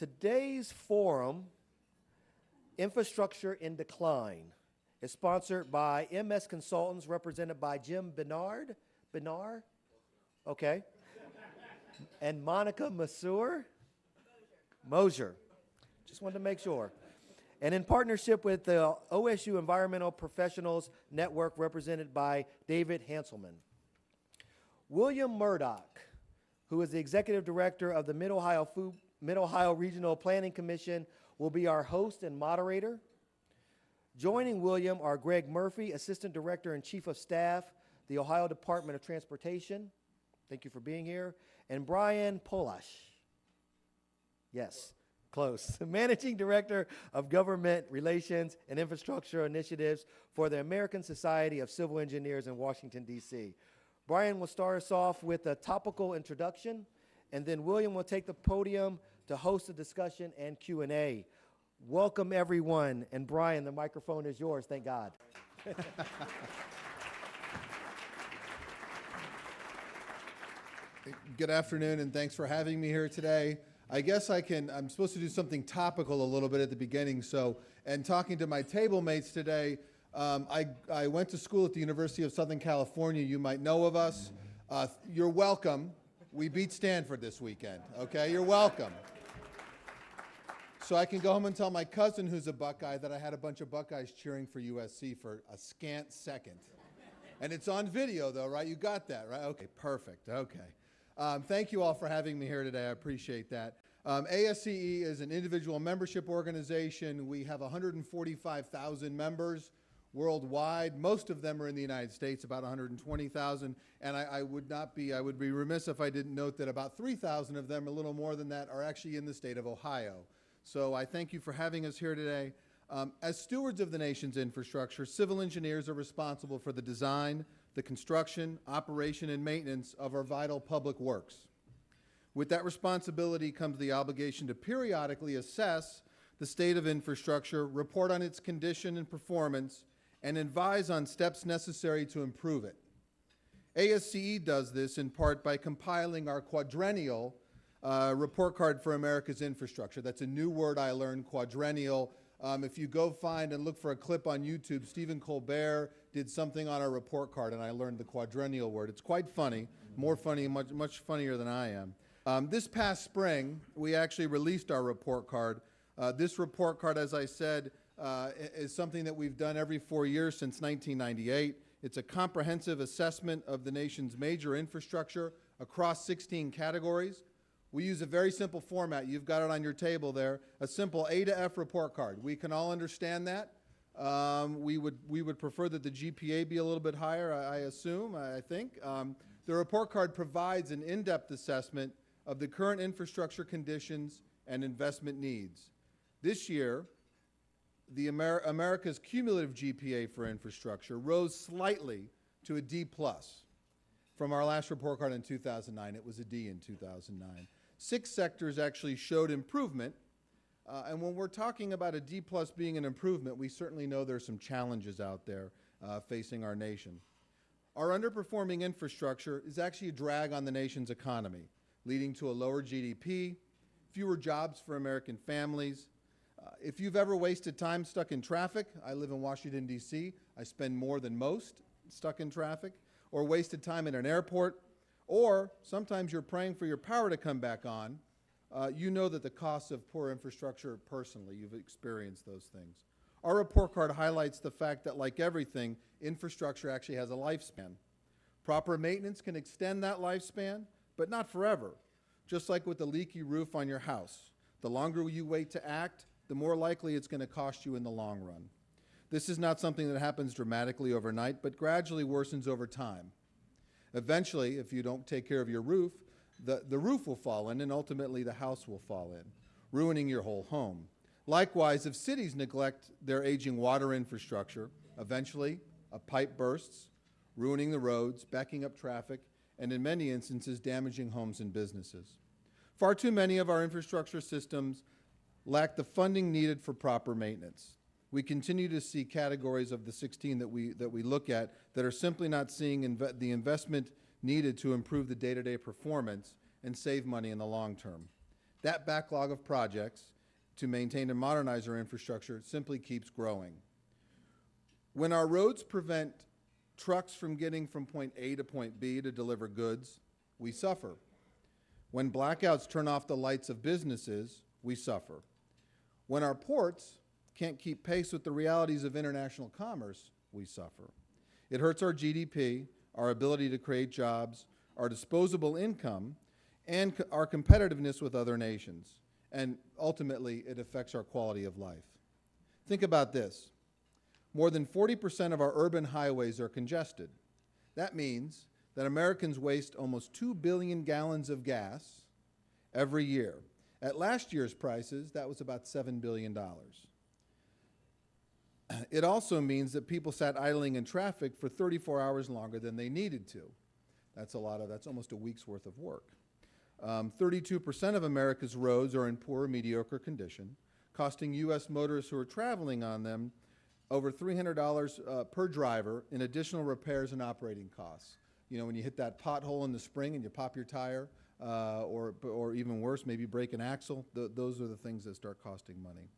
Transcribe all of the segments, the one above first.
Today's forum, Infrastructure in Decline, is sponsored by MS Consultants, represented by Jim Bernard, okay, and Monica Mosier. Just wanted to make sure. And in partnership with the OSU Environmental Professionals Network, represented by David Hanselman. William Murdoch, who is the Executive Director of the Mid-Ohio Regional Planning Commission, will be our host and moderator. Joining William are Greg Murphy, Assistant Director and Chief of Staff, the Ohio Department of Transportation. Thank you for being here. And Brian Polash. Yes, close. Managing Director of Government Relations and Infrastructure Initiatives for the American Society of Civil Engineers in Washington, D.C. Brian will start us off with a topical introduction, and then William will take the podium to host a discussion and Q&A. Welcome, everyone. And Brian, the microphone is yours. Thank God. Good afternoon, and thanks for having me here today. I guess I'm supposed to do something topical a little bit at the beginning. And talking to my table mates today, I went to school at the University of Southern California. You might know of us. You're welcome. We beat Stanford this weekend, okay? You're welcome. So I can go home and tell my cousin, who's a Buckeye, that I had a bunch of Buckeyes cheering for USC for a scant second. And it's on video, though, right? You got that, right? Okay, perfect. Okay. Thank you all for having me here today. I appreciate that. ASCE is an individual membership organization. We have 145,000 members worldwide. Most of them are in the United States, about 120,000. And I would be remiss if I didn't note that about 3,000 of them, a little more than that, are actually in the state of Ohio. So I thank you for having us here today. As stewards of the nation's infrastructure, civil engineers are responsible for the design, the construction, operation, and maintenance of our vital public works. With that responsibility comes the obligation to periodically assess the state of infrastructure, report on its condition and performance, and advise on steps necessary to improve it. ASCE does this in part by compiling our quadrennial report card for America's infrastructure. That's a new word I learned, quadrennial. If you go find and look for a clip on YouTube, Stephen Colbert did something on our report card, and I learned the quadrennial word. It's quite funny, more funny, much funnier than I am. This past spring, we actually released our report card. This report card, as I said, is something that we've done every 4 years since 1998. It's a comprehensive assessment of the nation's major infrastructure across 16 categories. We use a very simple format. You've got it on your table there, a simple A to F report card. We can all understand that. We would prefer that the GPA be a little bit higher, I think. The report card provides an in-depth assessment of the current infrastructure conditions and investment needs. This year, America's cumulative GPA for infrastructure rose slightly to a D+. From our last report card in 2009, it was a D in 2009. 6 sectors actually showed improvement, and when we're talking about a D+ being an improvement, we certainly know there's some challenges out there facing our nation. Our underperforming infrastructure is actually a drag on the nation's economy, leading to a lower GDP, fewer jobs for American families. If you've ever wasted time stuck in traffic, I live in Washington, D.C., I spend more than most stuck in traffic, or wasted time in an airport, or sometimes you're praying for your power to come back on, you know that the costs of poor infrastructure personally, you've experienced those things. Our report card highlights the fact that, like everything, infrastructure actually has a lifespan. Proper maintenance can extend that lifespan, but not forever. Just like with the leaky roof on your house. The longer you wait to act, the more likely it's going to cost you in the long run. This is not something that happens dramatically overnight, but gradually worsens over time. Eventually, if you don't take care of your roof, the roof will fall in, and ultimately the house will fall in, ruining your whole home. Likewise, if cities neglect their aging water infrastructure, eventually a pipe bursts, ruining the roads, backing up traffic, and in many instances damaging homes and businesses. Far too many of our infrastructure systems lack the funding needed for proper maintenance. We continue to see categories of the 16 that we look at that are simply not seeing the investment needed to improve the day-to-day performance and save money in the long term. That backlog of projects to maintain and modernize our infrastructure simply keeps growing. When our roads prevent trucks from getting from point A to point B to deliver goods, we suffer. When blackouts turn off the lights of businesses, we suffer. When our ports can't keep pace with the realities of international commerce, we suffer. It hurts our GDP, our ability to create jobs, our disposable income, and our competitiveness with other nations. And ultimately, it affects our quality of life. Think about this. More than 40% of our urban highways are congested. That means that Americans waste almost 2 billion gallons of gas every year. At last year's prices, that was about $7 billion. It also means that people sat idling in traffic for 34 hours longer than they needed to. That's almost a week's worth of work. 32% of America's roads are in poor or mediocre condition, costing U.S. motorists who are traveling on them over $300 per driver in additional repairs and operating costs. You know, when you hit that pothole in the spring and you pop your tire, or even worse, maybe break an axle, those are the things that start costing money.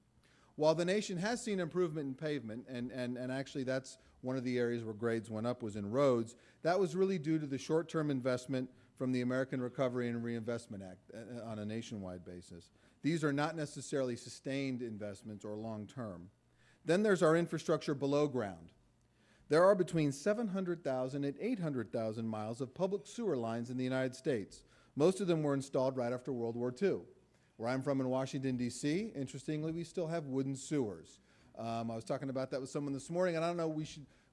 While the nation has seen improvement in pavement, and actually that's one of the areas where grades went up was in roads, that was really due to the short-term investment from the American Recovery and Reinvestment Act on a nationwide basis. These are not necessarily sustained investments or long-term. Then there's our infrastructure below ground. There are between 700,000 and 800,000 miles of public sewer lines in the United States. Most of them were installed right after World War II. Where I'm from in Washington, D.C., interestingly, we still have wooden sewers. I was talking about that with someone this morning, and I don't know,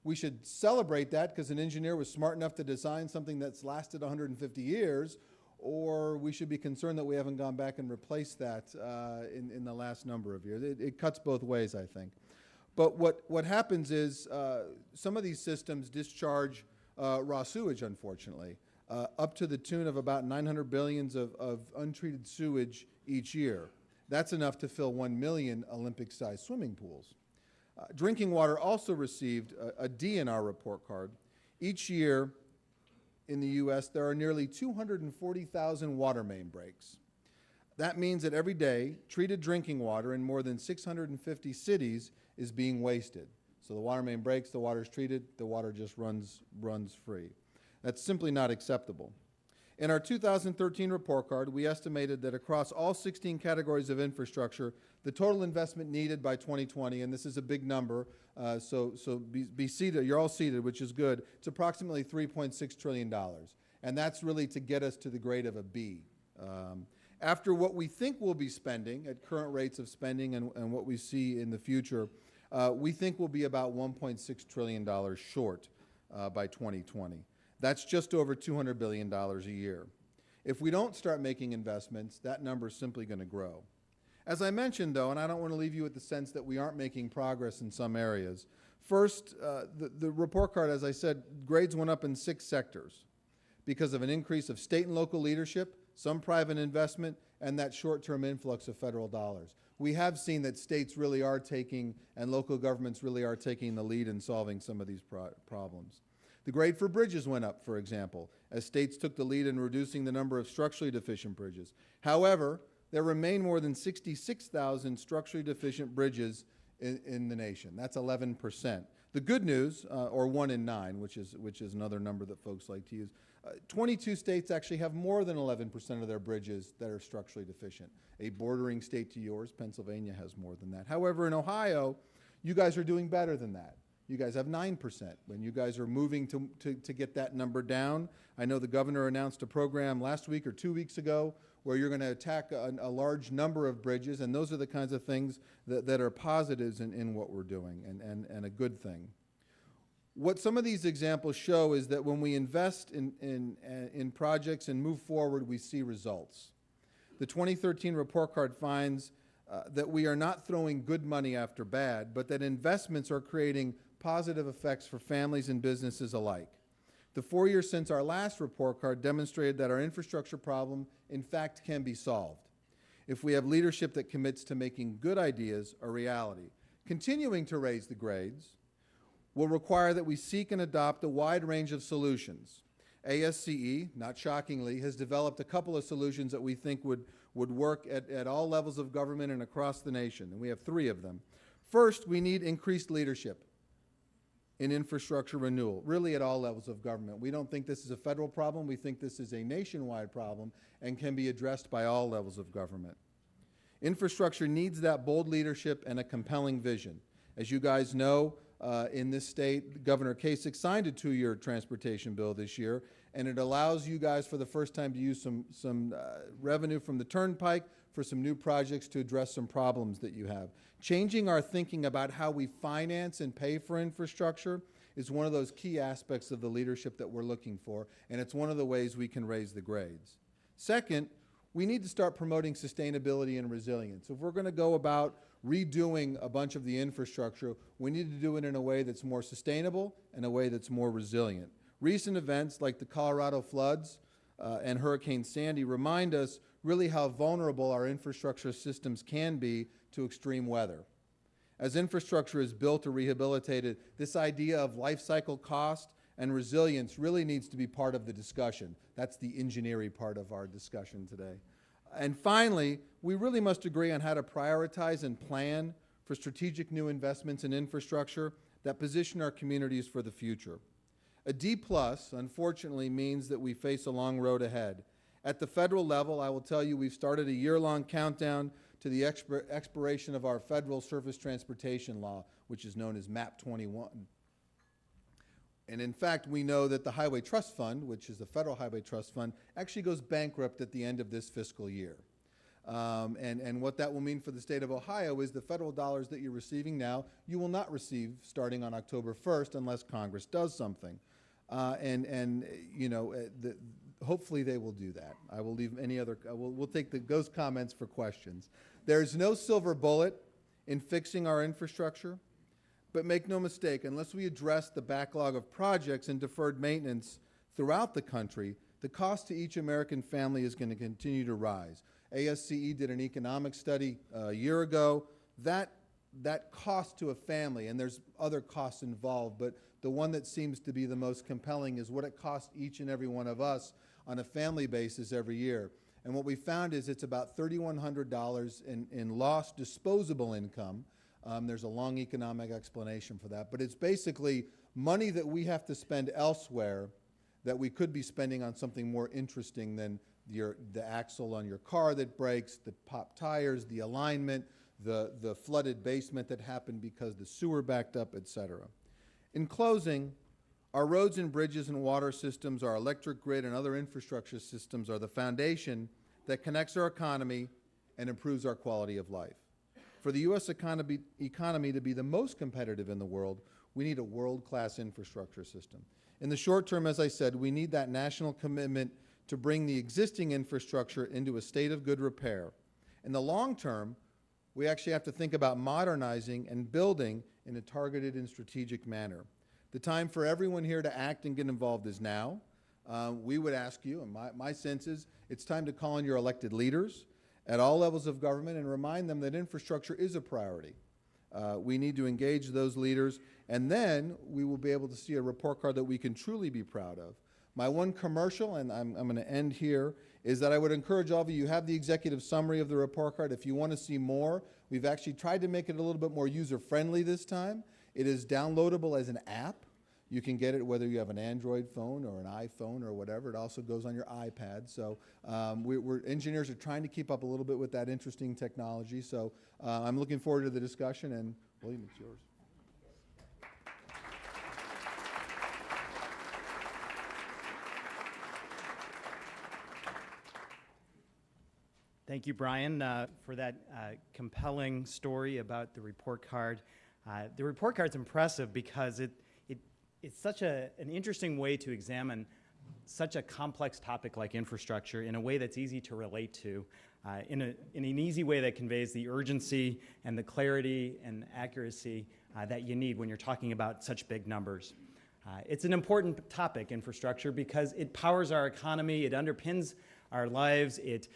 we should celebrate that because an engineer was smart enough to design something that's lasted 150 years, or we should be concerned that we haven't gone back and replaced that in the last number of years. It cuts both ways, I think. But what happens is some of these systems discharge raw sewage, unfortunately, up to the tune of about 900 billions of untreated sewage each year. That's enough to fill 1 million Olympic-sized swimming pools. Drinking water also received a D in our report card. Each year in the U.S., there are nearly 240,000 water main breaks. That means that every day, treated drinking water in more than 650 cities is being wasted. So the water main breaks, the water is treated, the water just runs free. That's simply not acceptable. In our 2013 report card, we estimated that across all 16 categories of infrastructure, the total investment needed by 2020, and this is a big number, so be seated, you're all seated, which is good, it's approximately $3.6 trillion. And that's really to get us to the grade of a B. After what we think we'll be spending at current rates of spending and what we see in the future, we think we'll be about $1.6 trillion short by 2020. That's just over $200 billion a year. If we don't start making investments, that number is simply going to grow. As I mentioned, though, and I don't want to leave you with the sense that we aren't making progress in some areas. First, the report card, as I said, grades went up in 6 sectors because of an increase of state and local leadership, some private investment, and that short-term influx of federal dollars. We have seen that states really are taking, and local governments really are taking the lead in solving some of these problems. The grade for bridges went up, for example, as states took the lead in reducing the number of structurally deficient bridges. However, there remain more than 66,000 structurally deficient bridges in the nation. That's 11%. The good news, or 1 in 9, which is another number that folks like to use, 22 states actually have more than 11% of their bridges that are structurally deficient. A bordering state to yours, Pennsylvania, has more than that. However, in Ohio, you guys are doing better than that. You guys have 9%. When you guys are moving to get that number down, I know the governor announced a program last week or 2 weeks ago where you're going to attack a large number of bridges, and those are the kinds of things that are positives in what we're doing and a good thing. What some of these examples show is that when we invest in projects and move forward, we see results. The 2013 report card finds that we are not throwing good money after bad, but that investments are creating positive effects for families and businesses alike. The 4 years since our last report card demonstrated that our infrastructure problem, in fact, can be solved if we have leadership that commits to making good ideas a reality. Continuing to raise the grades will require that we seek and adopt a wide range of solutions. ASCE, not shockingly, has developed a couple of solutions that we think would would work at all levels of government and across the nation, and we have 3 of them. First, we need increased leadership in infrastructure renewal, really at all levels of government. We don't think this is a federal problem. We think this is a nationwide problem and can be addressed by all levels of government. Infrastructure needs that bold leadership and a compelling vision. As you guys know, in this state, Governor Kasich signed a 2-year transportation bill this year, and it allows you guys for the first time to use some revenue from the Turnpike for some new projects to address some problems that you have. Changing our thinking about how we finance and pay for infrastructure is one of those key aspects of the leadership that we're looking for, and it's one of the ways we can raise the grades. Second, we need to start promoting sustainability and resilience. If we're going to go about redoing a bunch of the infrastructure, we need to do it in a way that's more sustainable and a way that's more resilient. Recent events like the Colorado floods and Hurricane Sandy remind us really how vulnerable our infrastructure systems can be to extreme weather. As infrastructure is built or rehabilitated, this idea of life cycle cost and resilience really needs to be part of the discussion. That's the engineering part of our discussion today. And finally, we really must agree on how to prioritize and plan for strategic new investments in infrastructure that position our communities for the future. A D+, unfortunately, means that we face a long road ahead. At the federal level, I will tell you we've started a year-long countdown to the expiration of our federal surface transportation law, which is known as MAP 21. And in fact, we know that the Highway Trust Fund, which is the Federal Highway Trust Fund, actually goes bankrupt at the end of this fiscal year. And what that will mean for the state of Ohio is the federal dollars that you're receiving now, you will not receive starting on October 1st unless Congress does something. Hopefully they will do that. I will leave any other, we'll take those comments for questions. There's no silver bullet in fixing our infrastructure, but make no mistake, unless we address the backlog of projects and deferred maintenance throughout the country, the cost to each American family is going to continue to rise. ASCE did an economic study a year ago. That cost to a family, and there's other costs involved, but the one that seems to be the most compelling is what it costs each and every one of us on a family basis every year. And what we found is it's about $3,100 in lost disposable income. There's a long economic explanation for that, but it's basically money that we have to spend elsewhere that we could be spending on something more interesting than the axle on your car that breaks, the popped tires, the alignment, the flooded basement that happened because the sewer backed up, etc. In closing, our roads and bridges and water systems, our electric grid and other infrastructure systems are the foundation that connects our economy and improves our quality of life. For the U.S. economy to be the most competitive in the world, we need a world-class infrastructure system. In the short term, as I said, we need that national commitment to bring the existing infrastructure into a state of good repair. In the long term, we actually have to think about modernizing and building in a targeted and strategic manner. The time for everyone here to act and get involved is now. We would ask you, and my sense is, it's time to call on your elected leaders at all levels of government and remind them that infrastructure is a priority. We need to engage those leaders, and then we will be able to see a report card that we can truly be proud of. My one commercial, and I'm going to end here, is that I would encourage all of you, you have the executive summary of the report card. If you want to see more, we've actually tried to make it a little bit more user-friendly this time. It is downloadable as an app. You can get it whether you have an Android phone or an iPhone or whatever. It also goes on your iPad. So engineers are trying to keep up a little bit with that interesting technology. So I'm looking forward to the discussion, and William, it's yours. Thank you, Brian, for that compelling story about the report card. The report card's impressive because it's such an interesting way to examine such a complex topic like infrastructure in a way that's easy to relate to, in an easy way that conveys the urgency and the clarity and accuracy that you need when you're talking about such big numbers. It's an important topic, infrastructure, because it powers our economy, it underpins our lives, it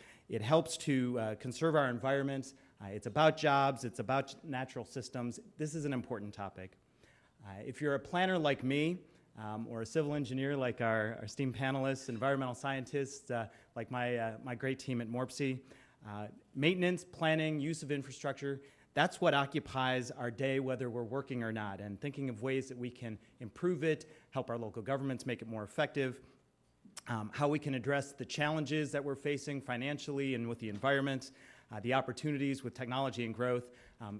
helps to conserve our environment. It's about jobs, it's about natural systems. This is an important topic. If you're a planner like me, or a civil engineer like our esteemed panelists, environmental scientists like my great team at MORPC, Maintenance, planning, use of infrastructure, that's what occupies our day, whether we're working or not, and thinking of ways that we can improve it, help our local governments make it more effective, how we can address the challenges that we're facing financially and with the environment, the opportunities with technology and growth.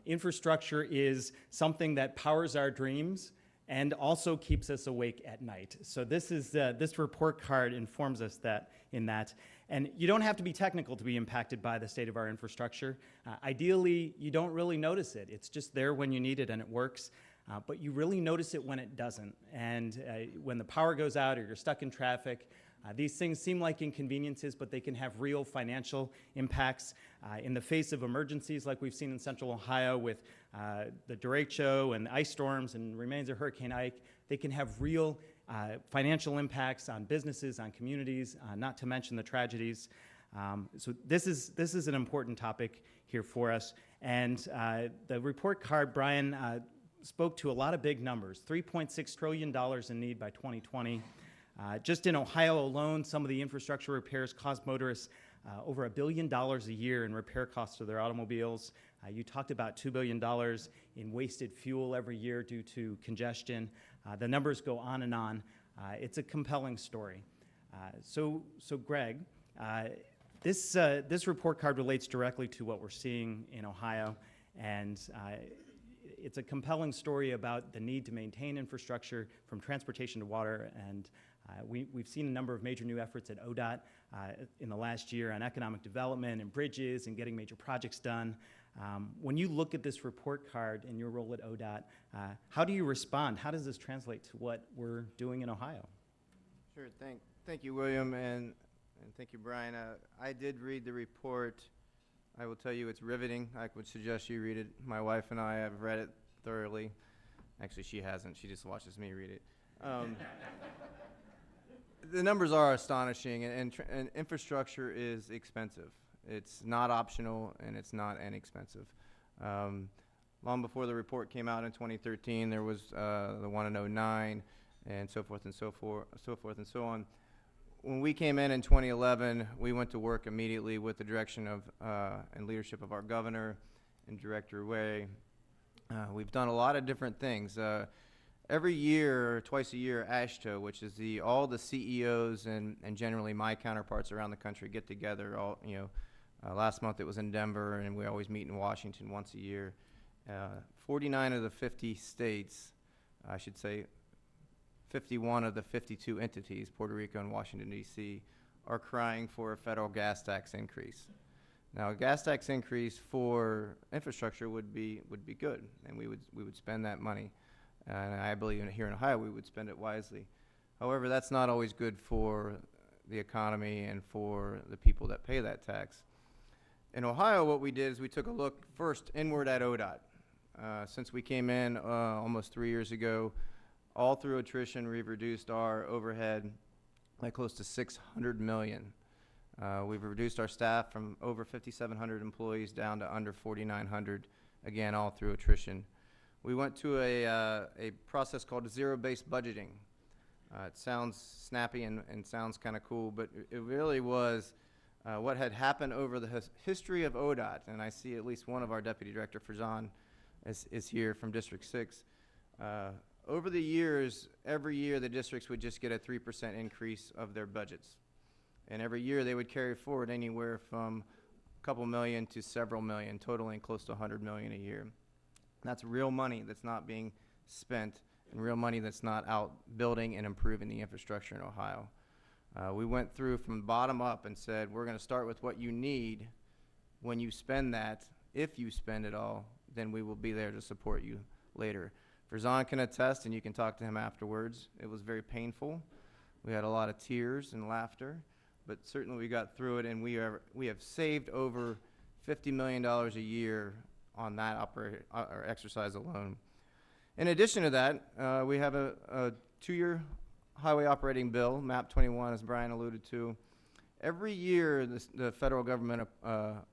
Infrastructure is something that powers our dreams and also keeps us awake at night. So this report card informs us in that. And you don't have to be technical to be impacted by the state of our infrastructure. Ideally, you don't really notice it. It's just there when you need it and it works. But you really notice it when it doesn't. And when the power goes out or you're stuck in traffic, these things seem like inconveniences, but they can have real financial impacts. In the face of emergencies like we've seen in Central Ohio with the derecho and the ice storms and remains of Hurricane Ike, they can have real financial impacts on businesses, on communities, not to mention the tragedies. So this is an important topic here for us. And the report card, Brian, spoke to a lot of big numbers, $3.6 trillion in need by 2020. Just in Ohio alone, some of the infrastructure repairs cost motorists over $1 billion a year in repair costs to their automobiles. You talked about $2 billion in wasted fuel every year due to congestion. The numbers go on and on. It's a compelling story. So Greg, this report card relates directly to what we're seeing in Ohio, and it's a compelling story about the need to maintain infrastructure from transportation to water, and we've seen a number of major new efforts at ODOT in the last year on economic development and bridges and getting major projects done. When you look at this report card and your role at ODOT, how do you respond? How does this translate to what we're doing in Ohio? Sure. Thank you, William, and thank you, Brian. I did read the report. I will tell you it's riveting. I would suggest you read it. My wife and I have read it thoroughly. Actually, she hasn't. She just watches me read it. The numbers are astonishing, and infrastructure is expensive. It's not optional, and it's not inexpensive. Long before the report came out in 2013, there was the one in 2009, and so forth and so forth and so on. When we came in 2011, we went to work immediately with the direction of and leadership of our governor and Director Way. We've done a lot of different things. Every year, twice a year, AASHTO, which is all the CEOs and generally my counterparts around the country get together. Last month it was in Denver, and we always meet in Washington once a year. 49 of the 50 states, I should say 51 of the 52 entities, Puerto Rico and Washington, D.C., are crying for a federal gas tax increase. Now, a gas tax increase for infrastructure would be good, and we would spend that money. And I believe here in Ohio we would spend it wisely. However, that's not always good for the economy and for the people that pay that tax. In Ohio, what we did is we took a look first inward at ODOT. Since we came in almost 3 years ago, all through attrition, we've reduced our overhead by close to $600 million. We've reduced our staff from over 5,700 employees down to under 4,900, again, all through attrition. We went to a process called zero-based budgeting. It sounds snappy and sounds kind of cool, but it really was what had happened over the history of ODOT, and I see at least one of our Deputy Director, Farzan, is here from District 6. Over the years, every year the districts would just get a 3% increase of their budgets. And every year they would carry forward anywhere from a couple million to several million, totaling close to $100 million a year. That's real money that's not being spent and real money that's not out building and improving the infrastructure in Ohio. We went through from bottom up and said, we're going to start with what you need. When you spend that, if you spend it all, then we will be there to support you later. Farzan can attest, and you can talk to him afterwards. It was very painful. We had a lot of tears and laughter, but certainly we got through it, and we have saved over $50 million a year on that exercise alone. In addition to that, we have a 2-year highway operating bill, MAP 21, as Brian alluded to. Every year, the federal government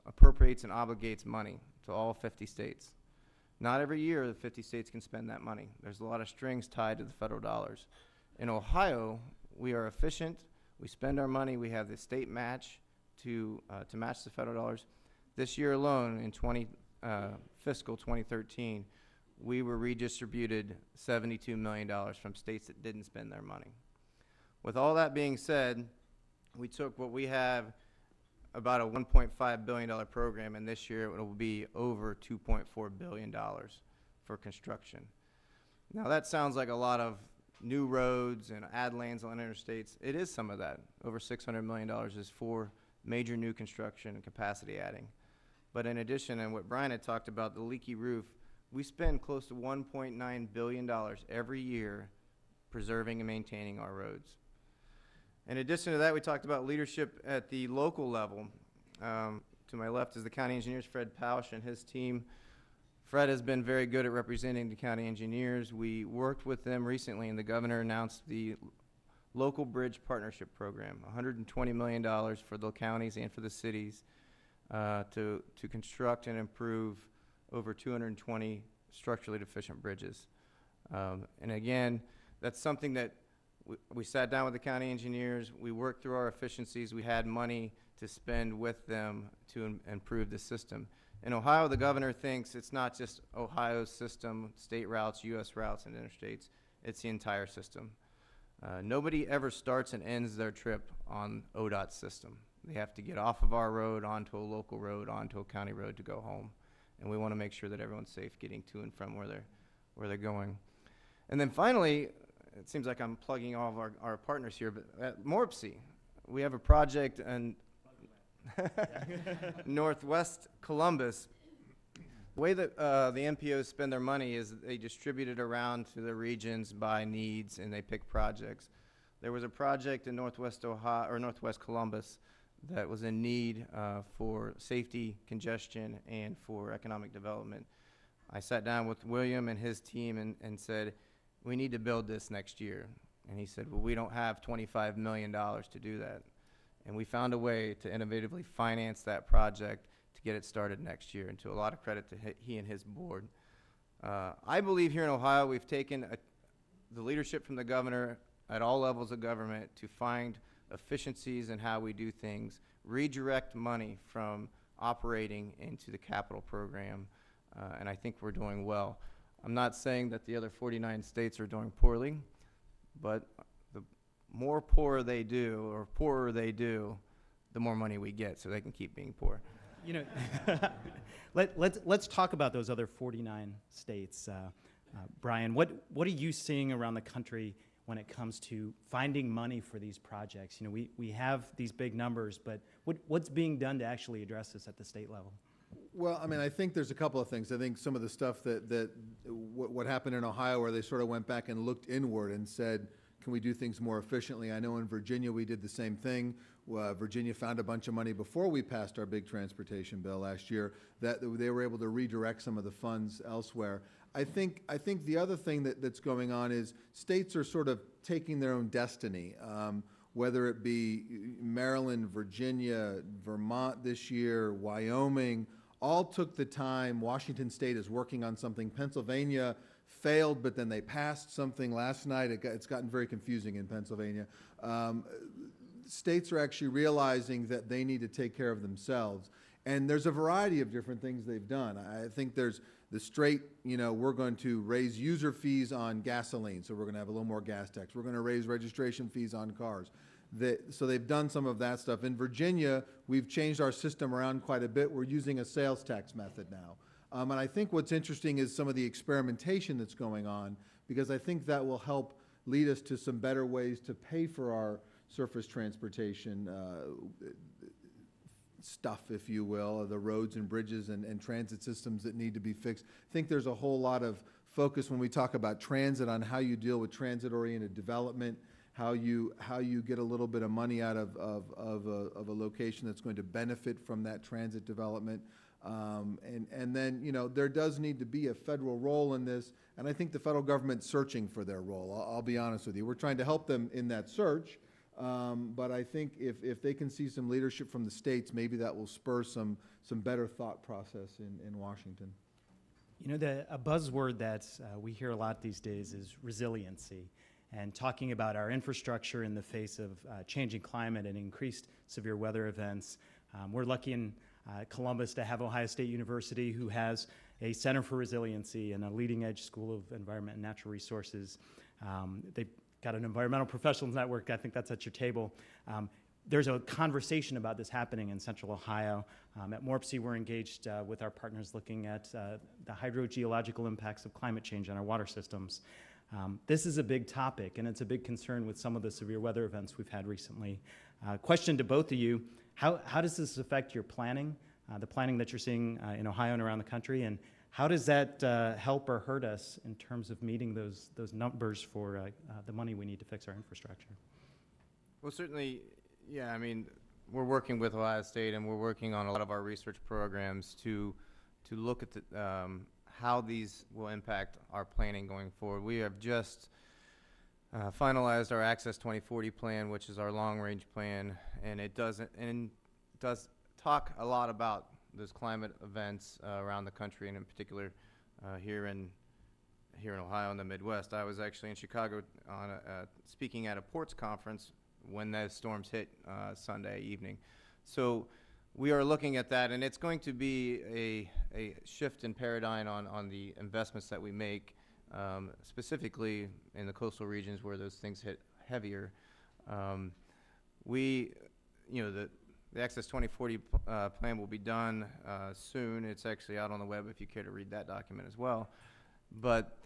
appropriates and obligates money to all 50 states. Not every year the 50 states can spend that money. There's a lot of strings tied to the federal dollars. In Ohio, we are efficient. We spend our money. We have the state match to match the federal dollars. This year alone, in fiscal 2013, we were redistributed $72 million from states that didn't spend their money. With all that being said, we took what we have, about a $1.5 billion program, and this year it will be over $2.4 billion for construction. Now that sounds like a lot of new roads and add lanes on interstates. It is some of that. Over $600 million is for major new construction and capacity adding. But in addition, and what Brian had talked about, the leaky roof, we spend close to $1.9 billion every year preserving and maintaining our roads. In addition to that, we talked about leadership at the local level. To my left is the county engineers, Fred Pausch and his team. Fred has been very good at representing the county engineers. We worked with them recently, and the governor announced the Local Bridge Partnership Program, $120 million for the counties and for the cities to construct and improve over 220 structurally deficient bridges. And again, that's something that we sat down with the county engineers, we worked through our efficiencies, we had money to spend with them to improve the system. In Ohio, the governor thinks it's not just Ohio's system, state routes, US routes, and interstates, it's the entire system. Nobody ever starts and ends their trip on ODOT's system. They have to get off of our road, onto a local road, onto a county road to go home. And we want to make sure that everyone's safe getting to and from where they're going. And then finally, it seems like I'm plugging all of our partners here, but at Morpsey, we have a project in northwest Columbus. The way that the MPOs spend their money is they distribute it around to the regions by needs, and they pick projects. There was a project in northwest Ohio, or northwest Columbus, that was in need for safety, congestion, and for economic development. I sat down with William and his team and said, we need to build this next year. And he said, well, we don't have $25 million to do that. And we found a way to innovatively finance that project to get it started next year, and to a lot of credit to he and his board. I believe here in Ohio we've taken the leadership from the governor at all levels of government to find efficiencies in how we do things, redirect money from operating into the capital program, and I think we're doing well. I'm not saying that the other 49 states are doing poorly, but the more poorer they do, or poorer they do, the more money we get, so they can keep being poor. You know, let's talk about those other 49 states. Brian, what are you seeing around the country when it comes to finding money for these projects? You know, we have these big numbers, but what's being done to actually address this at the state level? Well, I mean, I think there's a couple of things. I think some of the stuff what happened in Ohio, where they sort of went back and looked inward and said, can we do things more efficiently? I know in Virginia we did the same thing. Virginia found a bunch of money before we passed our big transportation bill last year, that they were able to redirect some of the funds elsewhere. I think the other thing that's going on is states are sort of taking their own destiny, whether it be Maryland, Virginia, Vermont this year, Wyoming, all took the time. Washington State is working on something. Pennsylvania failed, but then they passed something last night. It's gotten very confusing in Pennsylvania. States are actually realizing that they need to take care of themselves. And there's a variety of different things they've done. I think there's the straight, you know, we're going to raise user fees on gasoline, so we're going to have a little more gas tax. We're going to raise registration fees on cars. So they've done some of that stuff. In Virginia, we've changed our system around quite a bit. We're using a sales tax method now. And I think what's interesting is some of the experimentation that's going on, because I think that will help lead us to some better ways to pay for our surface transportation stuff, if you will, the roads and bridges and transit systems that need to be fixed. I think there's a whole lot of focus when we talk about transit on how you deal with transit-oriented development, how you get a little bit of money out of a location that's going to benefit from that transit development. And then, you know, there does need to be a federal role in this, and I think the federal government's searching for their role. I'll be honest with you. We're trying to help them in that search, but I think if they can see some leadership from the states, maybe that will spur some better thought process in Washington. You know, a buzzword that we hear a lot these days is resiliency, and talking about our infrastructure in the face of changing climate and increased severe weather events. We're lucky in Columbus to have Ohio State University, who has a Center for Resiliency and a leading edge School of Environment and Natural Resources. They've got an environmental professionals network. I think that's at your table. There's a conversation about this happening in Central Ohio. At MORPC, we're engaged with our partners looking at the hydrogeological impacts of climate change on our water systems. This is a big topic, and it's a big concern with some of the severe weather events we've had recently. Question to both of you, how does this affect your planning, the planning that you're seeing in Ohio and around the country, and how does that help or hurt us in terms of meeting those numbers for the money we need to fix our infrastructure? Well, certainly, yeah, I mean, we're working with Ohio State, and we're working on a lot of our research programs to look at how these will impact our planning going forward. We have just finalized our Access 2040 plan, which is our long-range plan, and it does talk a lot about those climate events around the country, and in particular here in Ohio in the Midwest. I was actually in Chicago on speaking at a ports conference when those storms hit Sunday evening. So we are looking at that, and it's going to be a shift in paradigm on the investments that we make, specifically in the coastal regions where those things hit heavier. The Access 2040 plan will be done soon. It's actually out on the web if you care to read that document as well. But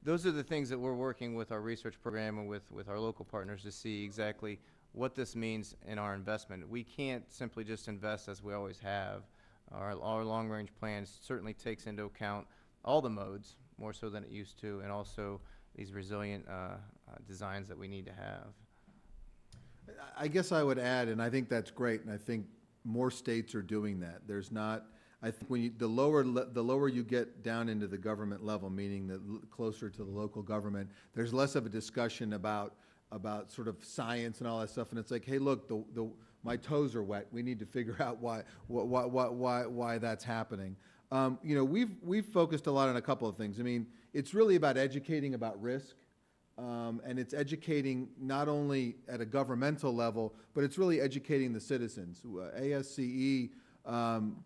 those are the things that we're working with our research program and with our local partners to see exactly what this means in our investment. We can't simply just invest as we always have. Our long-range plan certainly takes into account all the modes, more so than it used to, and also these resilient designs that we need to have. I guess I would add, and I think that's great, and I think more states are doing that. There's not, I think when the lower you get down into the government level, meaning closer to the local government, there's less of a discussion about sort of science and all that stuff. And it's like, hey, look, my toes are wet. We need to figure out why that's happening. We've focused a lot on a couple of things. I mean, it's really about educating about risk. And it's educating not only at a governmental level, but it's really educating the citizens. ASCE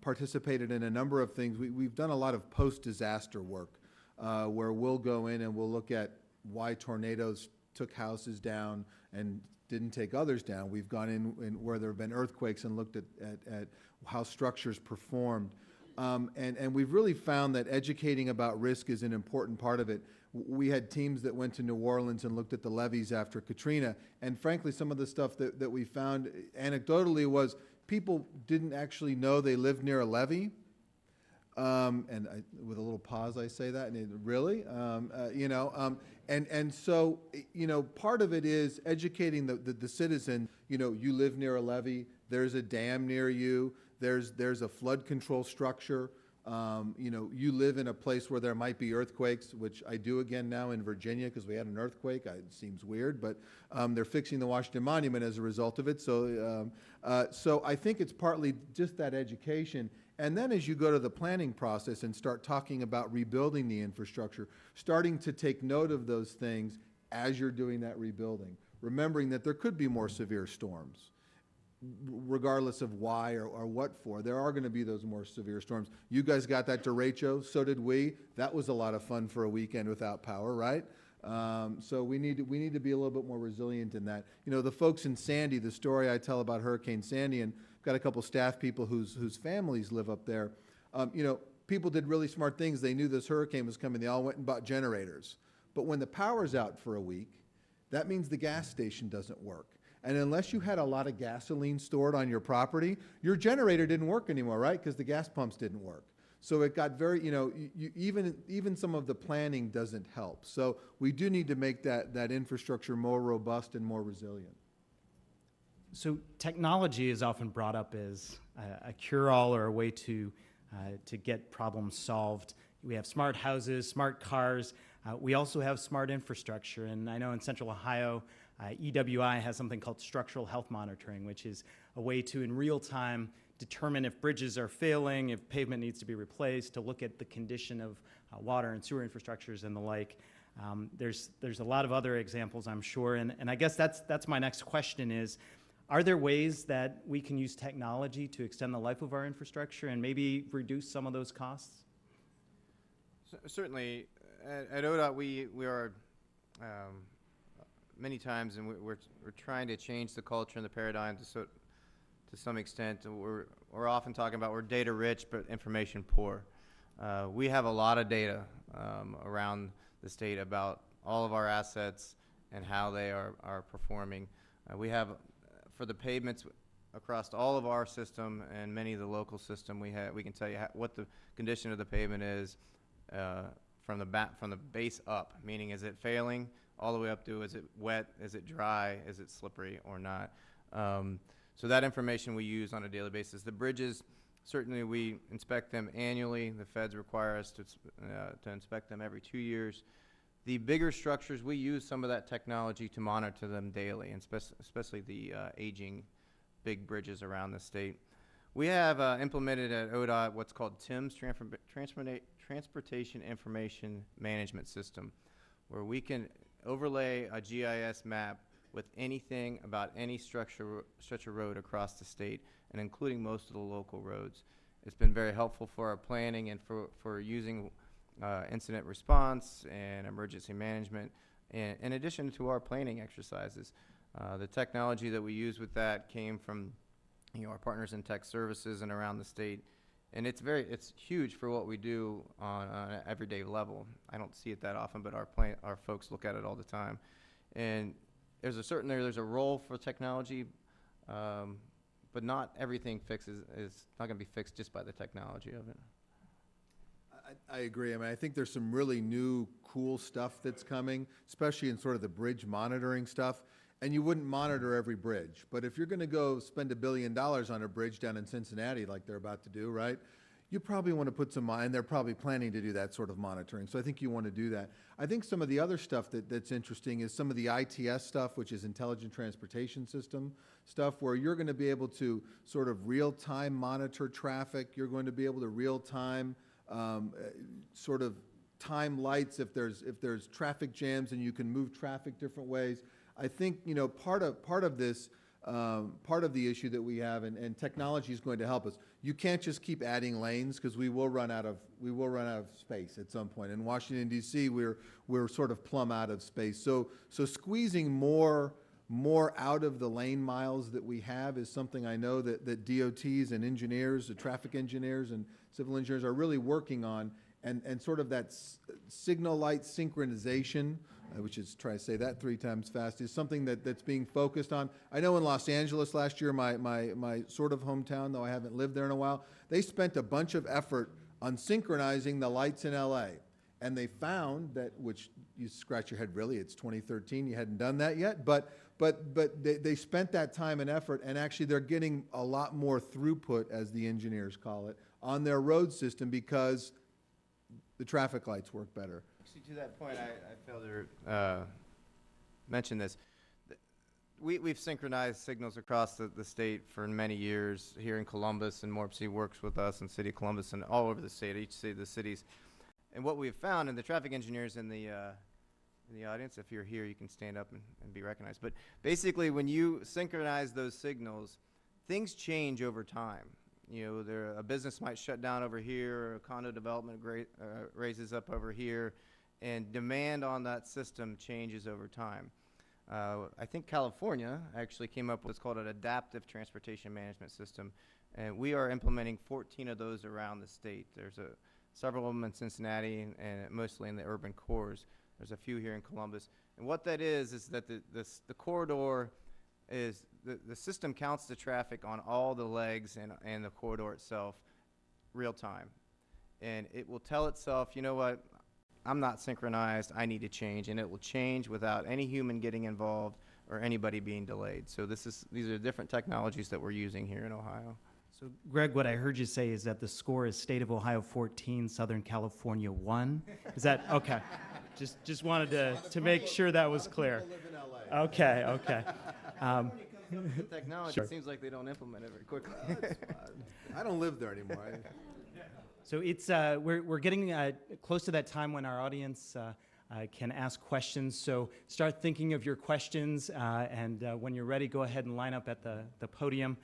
participated in a number of things. We've done a lot of post-disaster work where we'll go in and we'll look at why tornadoes took houses down and didn't take others down. We've gone in where there have been earthquakes and looked at how structures performed. And we've really found that educating about risk is an important part of it. We had teams that went to New Orleans and looked at the levees after Katrina, and frankly, some of the stuff that we found anecdotally was people didn't actually know they lived near a levee. With a little pause, I say that, and really, and so, part of it is educating the citizen. You live near a levee. There's a dam near you. There's a flood control structure. You live in a place where there might be earthquakes, which I do again now in Virginia because we had an earthquake. It seems weird, but they're fixing the Washington Monument as a result of it. So I think it's partly just that education. And then as you go to the planning process and start talking about rebuilding the infrastructure, starting to take note of those things as you're doing that rebuilding, remembering that there could be more severe storms. Regardless of why or what for, there are going to be those more severe storms. You guys got that derecho, so did we. That was a lot of fun for a weekend without power, right? So we need to be a little bit more resilient in that. The folks in Sandy, the story I tell about Hurricane Sandy, and got a couple staff people whose families live up there. People did really smart things. They knew this hurricane was coming. They all went and bought generators. But when the power's out for a week, that means the gas station doesn't work. And unless you had a lot of gasoline stored on your property, your generator didn't work anymore, right? Because the gas pumps didn't work. So it got very, even some of the planning doesn't help. So we do need to make that infrastructure more robust and more resilient. So technology is often brought up as a cure-all or a way to get problems solved. We have smart houses, smart cars. We also have smart infrastructure. And I know in Central Ohio, EWI has something called structural health monitoring, which is a way to, in real time, determine if bridges are failing, if pavement needs to be replaced, to look at the condition of water and sewer infrastructures and the like. There's a lot of other examples, I'm sure. And I guess that's my next question is, Are there ways that we can use technology to extend the life of our infrastructure and maybe reduce some of those costs? Certainly, at ODOT, we are many times, and we're trying to change the culture and the paradigm to some extent. We're often talking about we're data rich but information poor. We have a lot of data around the state about all of our assets and how they are performing. We have, for the pavements across all of our system and many of the local system, we can tell you what the condition of the pavement is from the base up, meaning is it failing, all the way up to is it wet, is it dry, is it slippery or not. So that information we use on a daily basis. The bridges, certainly we inspect them annually. The feds require us to inspect them every 2 years. The bigger structures, we use some of that technology to monitor them daily, and especially the aging big bridges around the state. We have implemented at ODOT what's called TIMS, Transportation Information Management System, where we can overlay a GIS map with anything about any stretch of road across the state, and including most of the local roads. It's been very helpful for our planning and for using incident response and emergency management, in addition to our planning exercises. The technology that we use with that came from our partners in tech services and around the state, and it's huge for what we do on an everyday level. I don't see it that often, but our folks look at it all the time. And there's a role for technology, but not everything is not going to be fixed just by the technology of it. I agree. I mean, I think there's some really new, cool stuff that's coming, especially in sort of the bridge monitoring stuff. And you wouldn't monitor every bridge. But if you're going to go spend $1 billion on a bridge down in Cincinnati like they're about to do, right, you probably want to put some, and they're probably planning to do that sort of monitoring. So I think you want to do that. I think some of the other stuff that's interesting is some of the ITS stuff, which is Intelligent Transportation System stuff, where you're going to be able to sort of real-time monitor traffic. You're going to be able to real-time sort of time lights if there's traffic jams, and you can move traffic different ways. I think part of this, part of the issue that we have, and technology is going to help us. You can't just keep adding lanes, because we will run out of space at some point. In Washington D.C., we're sort of plumb out of space. So squeezing more out of the lane miles that we have is something I know that DOTs and engineers, the traffic engineers and civil engineers are really working on, and sort of that signal light synchronization, which is, try to say that 3 times fast, is something that's being focused on. I know in Los Angeles last year, my sort of hometown, though I haven't lived there in a while, they spent a bunch of effort on synchronizing the lights in LA. And they found that, which you scratch your head, really, it's 2013, you hadn't done that yet, but they spent that time and effort, and actually they're getting a lot more throughput, as the engineers call it, on their road system because the traffic lights work better. Actually, to that point, I failed to mention this. We've synchronized signals across the state for many years here in Columbus, and Morpsey works with us in City of Columbus and all over the state, each city of the cities. And what we've found, and the traffic engineers in the audience, if you're here, you can stand up and be recognized. But basically, when you synchronize those signals, things change over time. A business might shut down over here, or a condo development raises up over here, and demand on that system changes over time. I think California actually came up with what's called an adaptive transportation management system, and we are implementing 14 of those around the state. There's several of them in Cincinnati, and mostly in the urban cores. There's a few here in Columbus. And what that is that the corridor is, the system counts the traffic on all the legs and the corridor itself real time. And it will tell itself, you know what, I'm not synchronized, I need to change. And it will change without any human getting involved or anybody being delayed. So these are different technologies that we're using here in Ohio. So, Greg, what I heard you say is that the score is State of Ohio 14, Southern California 1. Is that okay? Just wanted to make sure that was clear. Okay. The technology, Sure. It seems like they don't implement it very quickly. I don't live there anymore. So it's we're getting close to that time when our audience can ask questions. So start thinking of your questions, and when you're ready, go ahead and line up at the podium.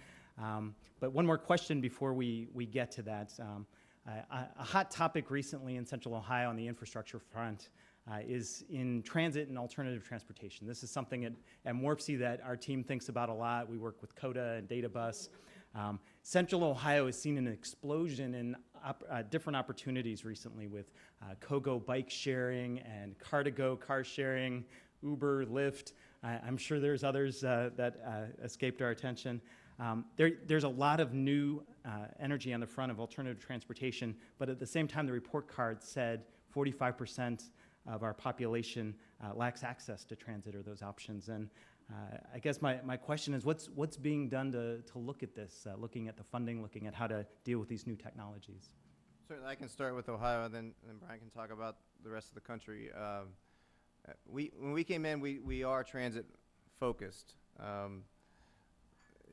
But one more question before we get to that. A hot topic recently in Central Ohio on the infrastructure front is in transit and alternative transportation. This is something at MWRPC that our team thinks about a lot. We work with CODA and DataBus. Central Ohio has seen an explosion in different opportunities recently with KOGO bike sharing and Car2Go car sharing, Uber, Lyft. I'm sure there's others that escaped our attention. There's a lot of new energy on the front of alternative transportation, but at the same time, the report card said 45% of our population lacks access to transit or those options. And I guess my question is, what's being done to look at this, looking at the funding, looking at how to deal with these new technologies? Certainly, I can start with Ohio, and then Brian can talk about the rest of the country. When we came in, we are transit focused.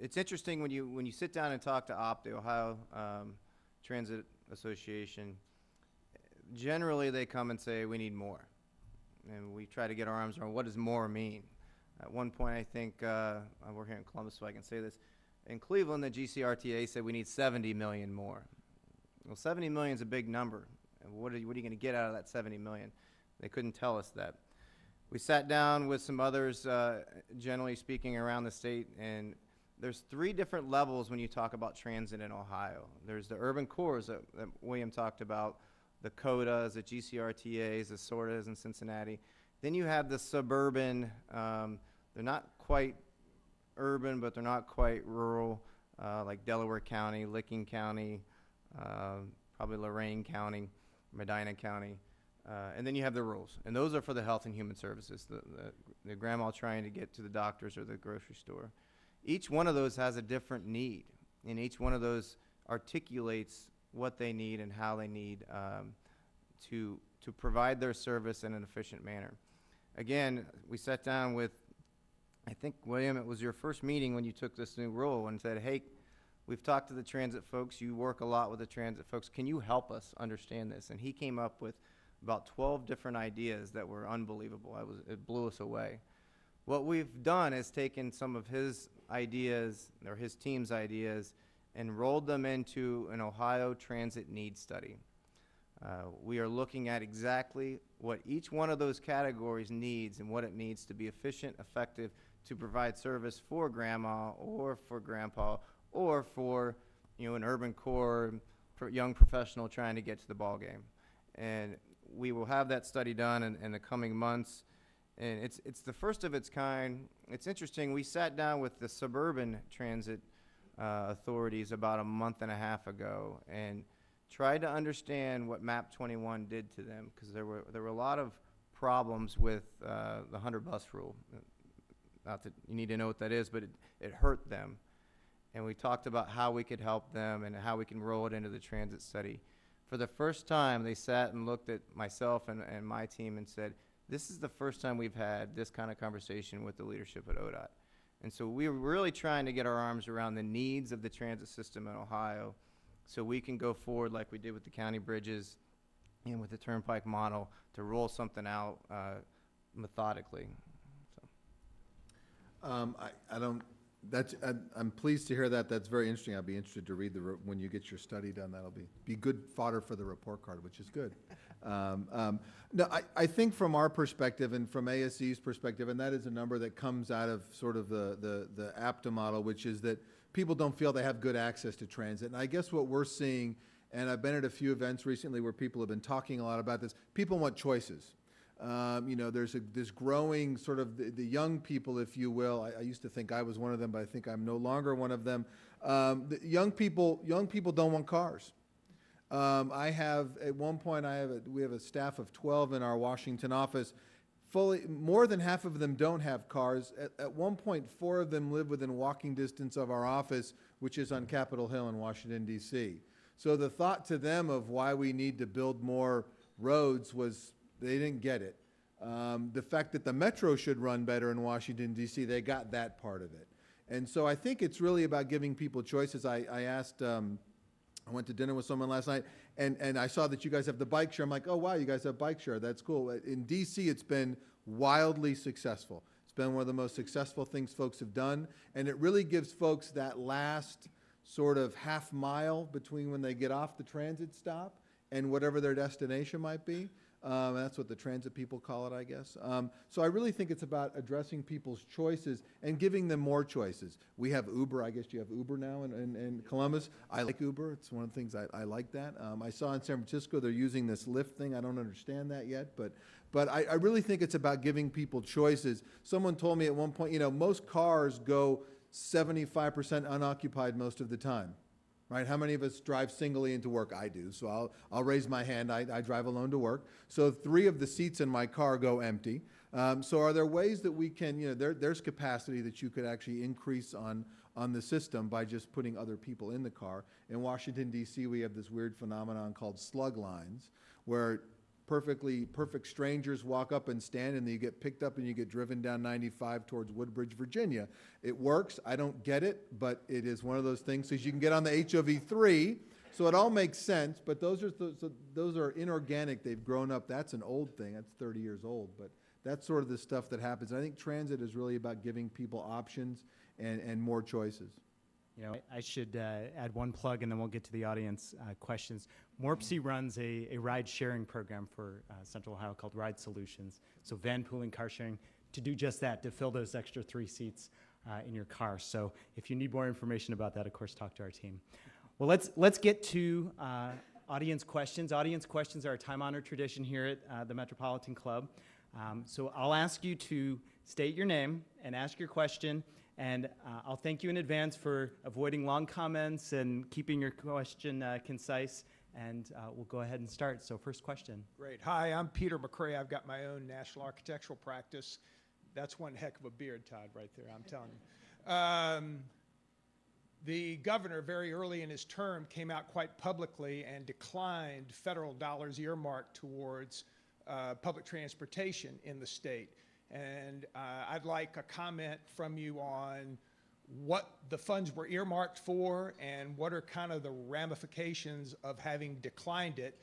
It's interesting when you sit down and talk to OPT, the Ohio Transit Association. Generally, they come and say we need more, and we try to get our arms around what does more mean. At one point, I think we're here in Columbus, so I can say this. In Cleveland, the GCRTA said we need 70 million more. Well, 70 million is a big number. And what are you going to get out of that 70 million? They couldn't tell us that. We sat down with some others, generally speaking, around the state, and there's 3 different levels when you talk about transit in Ohio. There's the urban cores that William talked about, the CODAs, the GCRTAs, the SORTAs in Cincinnati. Then you have the suburban, they're not quite urban, but they're not quite rural, like Delaware County, Licking County, probably Lorain County, Medina County. And then you have the rurals, and those are for the health and human services, the grandma trying to get to the doctors or the grocery store. Each one of those has a different need, and each one of those articulates what they need and how they need to provide their service in an efficient manner. Again, we sat down with, I think, William, it was your first meeting when you took this new role, and said, hey, we've talked to the transit folks, you work a lot with the transit folks, can you help us understand this? And he came up with about 12 different ideas that were unbelievable. It blew us away. What we've done is taken some of his ideas, or his team's ideas, and rolled them into an Ohio transit needs study. We are looking at exactly what each one of those categories needs and what it needs to be efficient, effective, to provide service for grandma or for grandpa or for an urban core young professional trying to get to the ball game. And we will have that study done in the coming months. And it's the first of its kind. It's interesting, we sat down with the suburban transit authorities about a month and a half ago and tried to understand what MAP 21 did to them, because there were a lot of problems with the 100 bus rule. Not that you need to know what that is, but it hurt them. And we talked about how we could help them and how we can roll it into the transit study. For the first time, they sat and looked at myself and my team and said, this is the first time we've had this kind of conversation with the leadership at ODOT. And so we're really trying to get our arms around the needs of the transit system in Ohio so we can go forward like we did with the county bridges and with the turnpike model to roll something out methodically. So. I'm pleased to hear that. That's very interesting. I'll be interested to read when you get your study done. That'll be good fodder for the report card, which is good. No, I think from our perspective and from ASC's perspective, and that is a number that comes out of sort of the APTA model, which is that people don't feel they have good access to transit. And I guess what we're seeing, and I've been at a few events recently where people have been talking a lot about this, people want choices. There's this growing sort of the young people, if you will. I used to think I was one of them, but I think I'm no longer one of them. The young people don't want cars. I have, at one point, we have a staff of 12 in our Washington office. More than half of them don't have cars. At one point, 4 of them live within walking distance of our office, which is on Capitol Hill in Washington, D.C. So the thought to them of why we need to build more roads was, they didn't get it. The fact that the metro should run better in Washington, D.C., they got that part of it. And so I think it's really about giving people choices. I asked I went to dinner with someone last night, and I saw that you guys have the bike share. I'm like, oh, wow, you guys have bike share. That's cool. In D.C., it's been wildly successful. It's been one of the most successful things folks have done, and it really gives folks that last sort of half mile between when they get off the transit stop and whatever their destination might be. That's what the transit people call it, I guess. So I really think it's about addressing people's choices and giving them more choices. We have Uber. I guess you have Uber now in Columbus. I like Uber. It's one of the things I like that. I saw in San Francisco they're using this Lyft thing. I don't understand that yet, but I really think it's about giving people choices. Someone told me at one point, you know, most cars go 75% unoccupied most of the time. Right? How many of us drive singly into work? I do, so I'll raise my hand. I drive alone to work. So 3 of the seats in my car go empty. So are there ways that we can, you know, there's capacity that you could actually increase on the system by just putting other people in the car. In Washington, D.C., we have this weird phenomenon called slug lines, where perfect strangers walk up and stand, and then you get picked up and you get driven down 95 towards Woodbridge, Virginia. It works. I don't get it, but it is one of those things. So you can get on the HOV3, so it all makes sense, but those are inorganic. They've grown up. That's an old thing. That's 30 years old, but that's sort of the stuff that happens. And I think transit is really about giving people options and more choices. You know, I should add one plug, and then we'll get to the audience questions. MORPC runs a ride-sharing program for Central Ohio called Ride Solutions. So van pooling, car sharing, to do just that, to fill those extra 3 seats in your car. So if you need more information about that, of course, talk to our team. Well, let's get to audience questions. Audience questions are a time-honored tradition here at the Metropolitan Club. So I'll ask you to state your name and ask your question. And I'll thank you in advance for avoiding long comments and keeping your question concise. And we'll go ahead and start. So first question. Great. Hi, I'm Peter McCrae. I've got my own national architectural practice. That's one heck of a beard, Todd, right there, I'm telling you. The governor, very early in his term, came out quite publicly and declined federal dollars earmarked towards public transportation in the state. And I'd like a comment from you on what the funds were earmarked for and what are kind of the ramifications of having declined it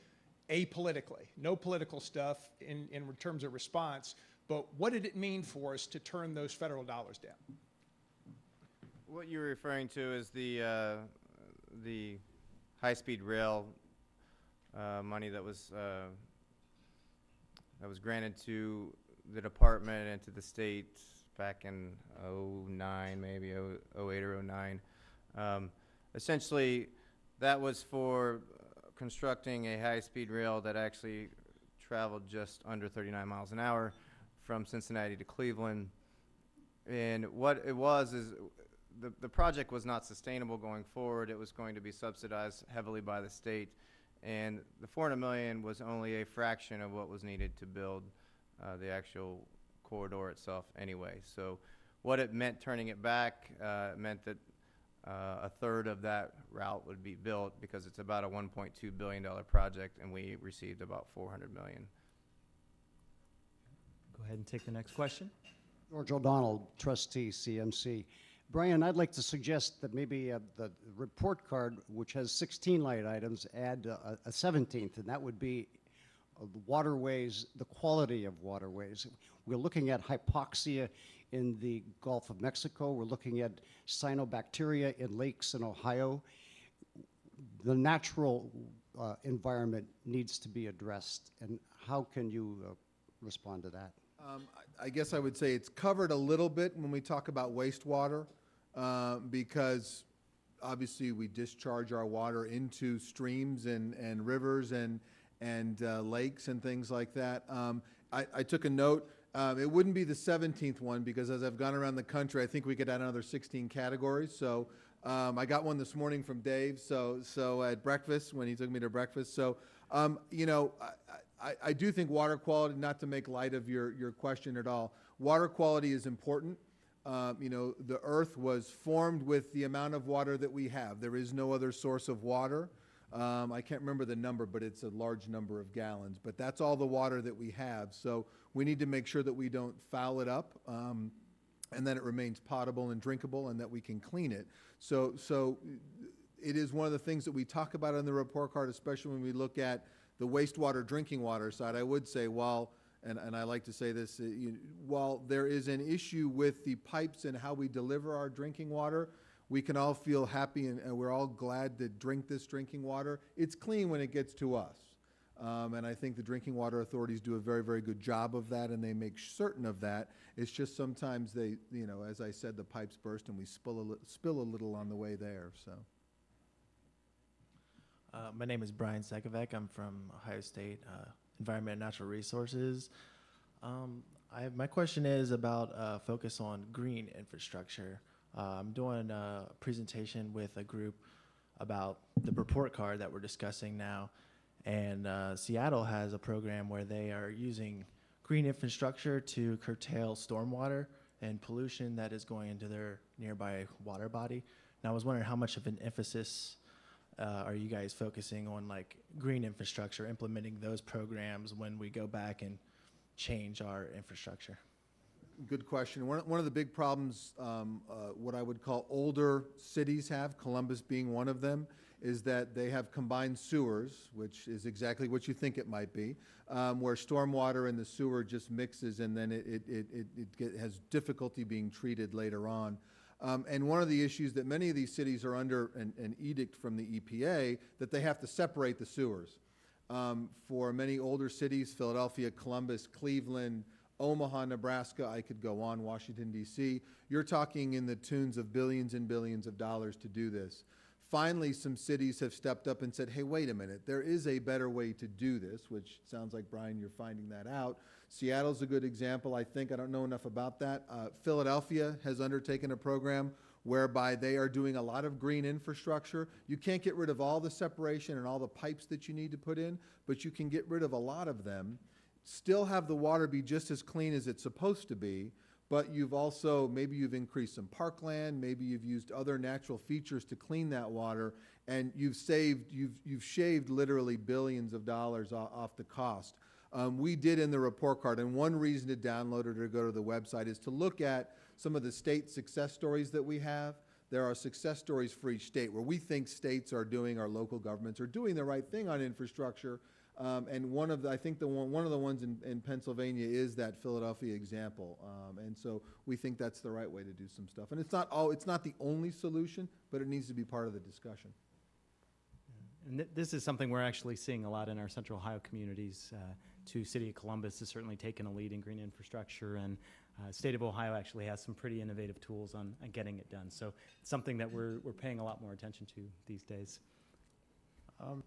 apolitically. No political stuff in terms of response, but what did it mean for us to turn those federal dollars down? What you're referring to is the high-speed rail money that was granted to the department and to the state back in 09, maybe 08 or 09. Essentially, that was for constructing a high-speed rail that actually traveled just under 39 miles an hour from Cincinnati to Cleveland. And what it was is the project was not sustainable going forward. It was going to be subsidized heavily by the state. And the $400 million was only a fraction of what was needed to build the actual corridor itself anyway. So what it meant turning it back meant that a third of that route would be built because it's about a $1.2 billion project, and we received about $400 million. Go ahead and take the next question. George O'Donnell, trustee, CMC. Brian, I'd like to suggest that maybe the report card, which has 16 light items, add a 17th, and that would be the waterways, the quality of waterways. We're looking at hypoxia in the Gulf of Mexico. We're looking at cyanobacteria in lakes in Ohio. The natural environment needs to be addressed, and how can you respond to that? I guess I would say it's covered a little bit when we talk about wastewater because obviously we discharge our water into streams and rivers and lakes and things like that. I took a note. It wouldn't be the 17th one because as I've gone around the country, I think we could add another 16 categories. So I got one this morning from Dave. So at breakfast when he took me to breakfast. So you know, I do think water quality, not to make light of your question at all, water quality is important. You know, the earth was formed with the amount of water that we have. There is no other source of water. I can't remember the number, but it's a large number of gallons. But that's all the water that we have. So we need to make sure that we don't foul it up and that it remains potable and drinkable and that we can clean it. So it is one of the things that we talk about on the report card, especially when we look at the wastewater, drinking water side. I would say, and I like to say this, while there is an issue with the pipes and how we deliver our drinking water, we can all feel happy and we're all glad to drink this drinking water. It's clean when it gets to us. And I think the drinking water authorities do a very, very good job of that, and they make certain of that. It's just sometimes they, as I said, the pipes burst and we spill a little on the way there. So. My name is Brian Sekovic. I'm from Ohio State Environment and Natural Resources. My question is about focus on green infrastructure. I'm doing a presentation with a group about the report card that we're discussing now. And Seattle has a program where they are using green infrastructure to curtail stormwater and pollution that is going into their nearby water body. And I was wondering how much of an emphasis are you guys focusing on like green infrastructure, implementing those programs when we go back and change our infrastructure? Good question. One of the big problems, what I would call older cities have, Columbus being one of them, is that they have combined sewers, which is exactly what you think it might be, where stormwater and the sewer just mixes, and then it has difficulty being treated later on. And one of the issues that many of these cities are under an edict from the EPA that they have to separate the sewers. For many older cities, Philadelphia, Columbus, Cleveland, Omaha, Nebraska, I could go on, Washington, D.C., you're talking in the tunes of billions and billions of dollars to do this. Finally, some cities have stepped up and said, hey, wait a minute, there is a better way to do this, which sounds like, Brian, you're finding that out. Seattle's a good example, I think. I don't know enough about that. Philadelphia has undertaken a program whereby they are doing a lot of green infrastructure. You can't get rid of all the separation and all the pipes that you need to put in, but you can get rid of a lot of them, still have the water be just as clean as it's supposed to be, but you've also, maybe you've increased some parkland, maybe you've used other natural features to clean that water, and you've shaved literally billions of dollars off the cost. We did in the report card, and one reason to download it or go to the website is to look at some of the state success stories that we have. There are success stories for each state where we think states are doing, our local governments are doing the right thing on infrastructure. And one of the ones in Pennsylvania is that Philadelphia example. And so we think that's the right way to do some stuff. And it's not the only solution, but it needs to be part of the discussion. And this is something we're actually seeing a lot in our Central Ohio communities. City of Columbus has certainly taken a lead in green infrastructure, and State of Ohio actually has some pretty innovative tools on getting it done. So it's something that we're paying a lot more attention to these days.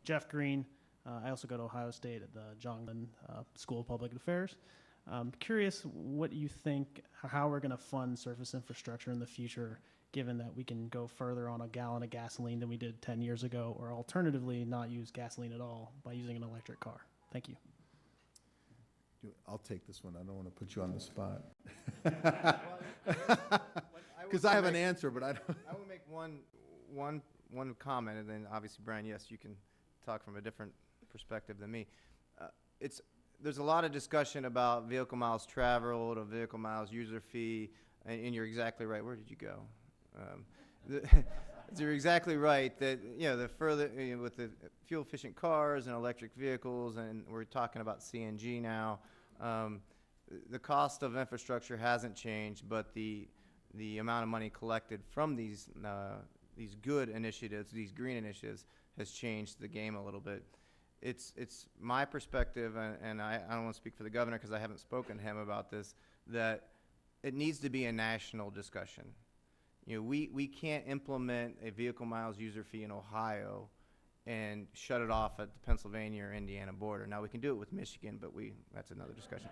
Jeff Green. I also go to Ohio State at the John Glenn School of Public Affairs. Curious what you think, how we're going to fund surface infrastructure in the future, given that we can go further on a gallon of gasoline than we did 10 years ago, or alternatively not use gasoline at all by using an electric car. Thank you. I'll take this one. I don't want to put you on the spot. Because I have an answer, but I don't. I will make one comment, and then obviously, Brian, yes, you can talk from a different perspective than me. There's a lot of discussion about vehicle miles traveled or vehicle miles user fee, and you're exactly right. Where did you go? You're exactly right that the further with the fuel efficient cars and electric vehicles, and we're talking about CNG now. The cost of infrastructure hasn't changed, but the amount of money collected from these good initiatives, these green initiatives, has changed the game a little bit. It's my perspective, and I don't want to speak for the governor because I haven't spoken to him about this, that it needs to be a national discussion. We can't implement a vehicle miles user fee in Ohio and shut it off at the Pennsylvania or Indiana border. Now, we can do it with Michigan, but that's another discussion.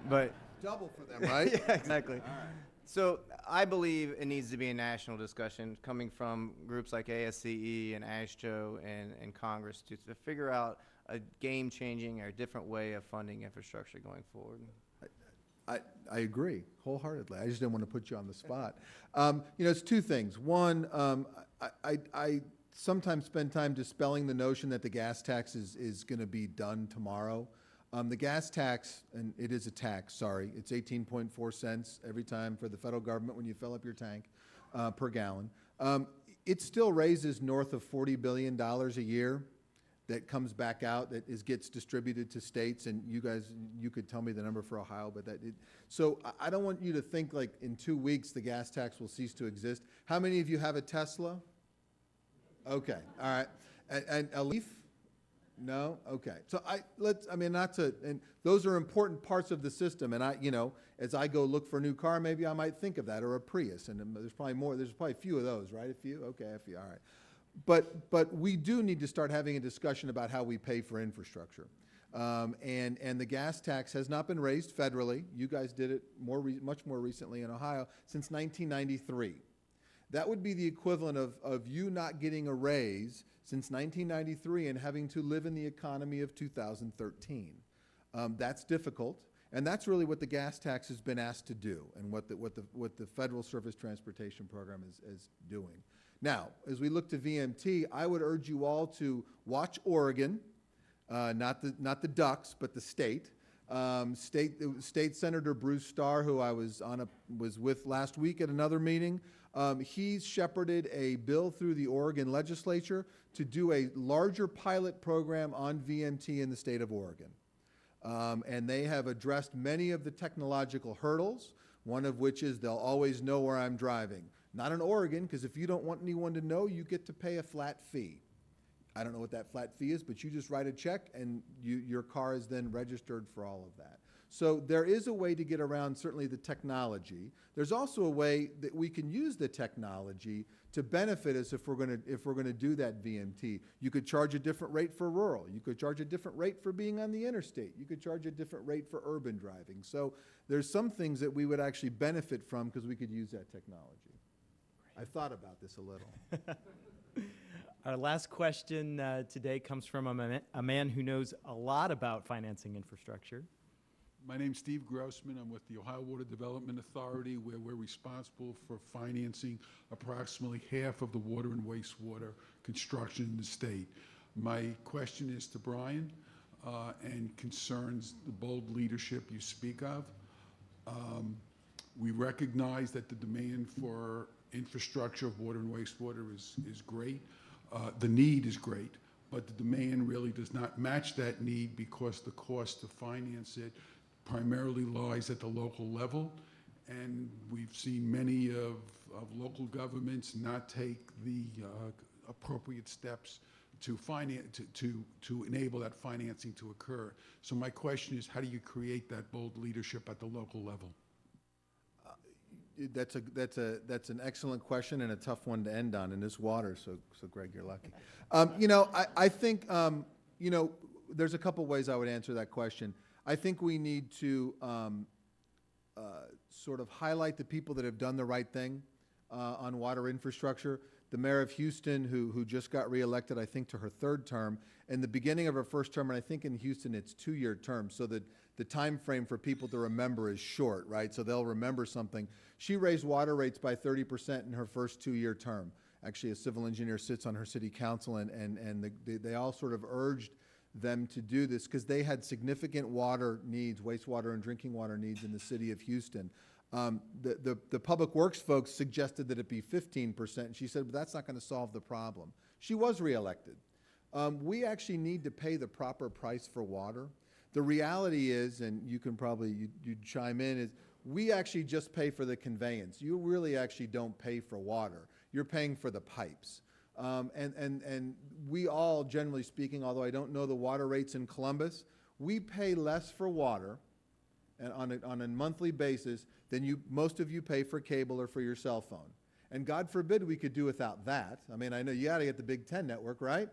But double for them, right? Yeah, exactly. All right. So I believe it needs to be a national discussion coming from groups like ASCE and ASHTO and Congress to figure out a game-changing or different way of funding infrastructure going forward. I agree wholeheartedly. I just didn't want to put you on the spot. It's two things. One, I sometimes spend time dispelling the notion that the gas tax is going to be done tomorrow. The gas tax, and it is a tax, sorry, it's 18.4 cents every time for the federal government when you fill up your tank per gallon. it still raises north of $40 billion a year that comes back out, that gets distributed to states, and you guys, you could tell me the number for Ohio, but so I don't want you to think like in 2 weeks the gas tax will cease to exist. How many of you have a Tesla? Okay, all right. And a Leaf? No? Okay. So and those are important parts of the system, and as I go look for a new car, maybe I might think of that, or a Prius, and there's probably a few of those, right? A few? Okay, a few, all right. But we do need to start having a discussion about how we pay for infrastructure. And the gas tax has not been raised federally. You guys did it much more recently in Ohio, since 1993. That would be the equivalent of you not getting a raise since 1993 and having to live in the economy of 2013. That's difficult, and that's really what the gas tax has been asked to do, and what the Federal Surface Transportation Program is doing. Now, as we look to VMT, I would urge you all to watch Oregon, not the Ducks, but the state. State Senator Bruce Starr, who I was with last week at another meeting, he's shepherded a bill through the Oregon legislature to do a larger pilot program on VMT in the state of Oregon. And they have addressed many of the technological hurdles, one of which is they'll always know where I'm driving. Not in Oregon, because if you don't want anyone to know, you get to pay a flat fee. I don't know what that flat fee is, but you just write a check and your car is then registered for all of that. So there is a way to get around certainly the technology. There's also a way that we can use the technology to benefit us if we're going to do that VMT. You could charge a different rate for rural. You could charge a different rate for being on the interstate. You could charge a different rate for urban driving. So there's some things that we would actually benefit from because we could use that technology. I thought about this a little. Our last question today comes from a man who knows a lot about financing infrastructure. My name's Steve Grossman. I'm with the Ohio Water Development Authority, where we're responsible for financing approximately half of the water and wastewater construction in the state. My question is to Brian and concerns the bold leadership you speak of. We recognize that the demand for infrastructure of water and wastewater is great. The need is great, but the demand really does not match that need because the cost to finance it primarily lies at the local level, and we've seen many of local governments not take the appropriate steps to finance to enable that financing to occur. So my question is, how do you create that bold leadership at the local level? That's an excellent question and a tough one to end on in this water. So Greg, you're lucky. I think there's a couple ways I would answer that question. I think we need to sort of highlight the people that have done the right thing on water infrastructure. The mayor of Houston, who just got reelected, I think, to her third term, and the beginning of her first term, and I think in Houston it's 2-year terms, so that the time frame for people to remember is short, right? So they'll remember something. She raised water rates by 30% in her first 2-year term. Actually, a civil engineer sits on her city council, and they all sort of urged them to do this because they had significant water needs, wastewater and drinking water needs in the city of Houston. The public works folks suggested that it be 15%, and she said, but that's not going to solve the problem. She was reelected. We actually need to pay the proper price for water. The reality is, and you can probably, you chime in, is we actually just pay for the conveyance. You really actually don't pay for water. You're paying for the pipes. And we all, generally speaking, although I don't know the water rates in Columbus, we pay less for water and on a monthly basis than most of you pay for cable or for your cell phone. And God forbid we could do without that. I mean, I know you got to get the Big Ten network, right?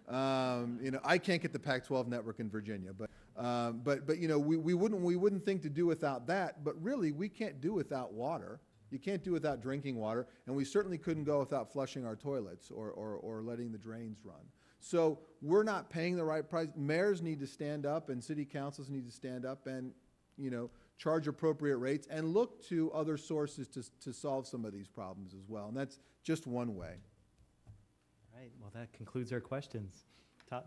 I can't get the Pac-12 network in Virginia, but we wouldn't think to do without that. But really, we can't do without water. You can't do without drinking water, and we certainly couldn't go without flushing our toilets or letting the drains run. So we're not paying the right price. Mayors need to stand up, and city councils need to stand up and charge appropriate rates and look to other sources to solve some of these problems as well. And that's just one way. All right. Well, that concludes our questions. Todd?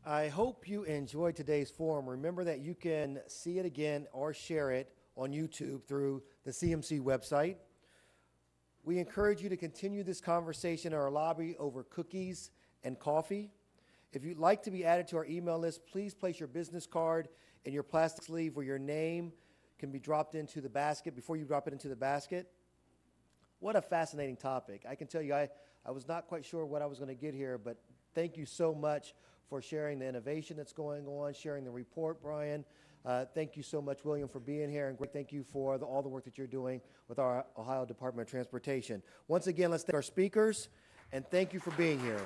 I hope you enjoyed today's forum. Remember that you can see it again or share it on YouTube through the CMC website. We encourage you to continue this conversation in our lobby over cookies and coffee. If you'd like to be added to our email list, please place your business card in your plastic sleeve where your name can be dropped into the basket before you drop it into the basket. What a fascinating topic. I can tell you, I was not quite sure what I was going to get here, but thank you so much for sharing the innovation that's going on, sharing the report, Brian. Thank you so much, William, for being here, and great thank you for all the work that you're doing with our Ohio Department of Transportation. Once again, let's thank our speakers, and thank you for being here.